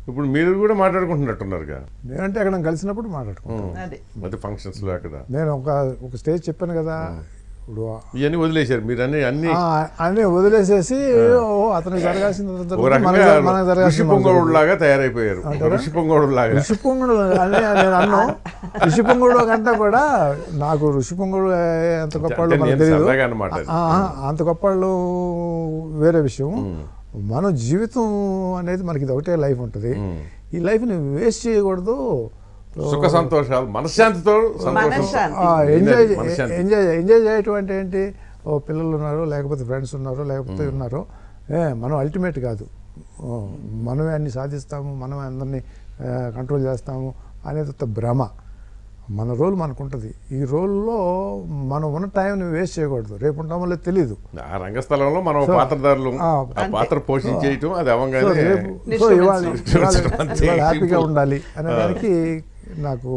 ఇప్పుడు మీరు కూడా మాట్లాడుకుంటున్నట్టున్నారుగా. నేనంటే అక్కడ కలిసినప్పుడు మాట్లాడుకుంటాను. అది ఫంక్షన్స్లో అక్కడ నేను ఒక స్టేజ్ చెప్పాను కదా, ఇప్పుడు ఇవన్నీ వదిలేశారు మీరు అన్నీ వదిలేసేసి అతనికి జరగాల్సింది ఋషి పొంగోడు లాగా తయారైపోయారు. ఋషి పొంగోడు లాగా. ఋషి పొంగుడు అని నేను అన్నా. ఋషి పొంగుడు కంటే కూడా నాకు ఋషి పొంగుడు ఎంత గొప్పవాళ్ళు మనకు తెలియదు, అంత గొప్పవాళ్ళు వేరే విషయం. మన జీవితం అనేది మనకి ఇది ఒకటే లైఫ్ ఉంటుంది. ఈ లైఫ్ని వేస్ట్ చేయకూడదు. సుఖ సంతోషాలు మనశ్శాంతితో ఎంజాయ్ చేయటం ఏంటి, పిల్లలు ఉన్నారు, లేకపోతే ఫ్రెండ్స్ ఉన్నారు, లేకపోతే ఉన్నారు, మనం అల్టిమేట్ కాదు, మనమే అన్ని సాధిస్తాము, మనమే అందరినీ కంట్రోల్ చేస్తాము అనేది ఒక భ్రమ. మన రోల్ మనకు ఉంటుంది. ఈ రోల్లో మనం ఉన్న టైంని వేస్ట్ చేయకూడదు. రేపు ఉంటామో లేదు తెలీదు. ఆ రంగస్థలంలో మనం పాత్రధారులు, పాత్ర పోషించేయటం అది అవంగానే సో ఇవాళ హ్యాపీగా ఉండాలి అనే దానికి నాకు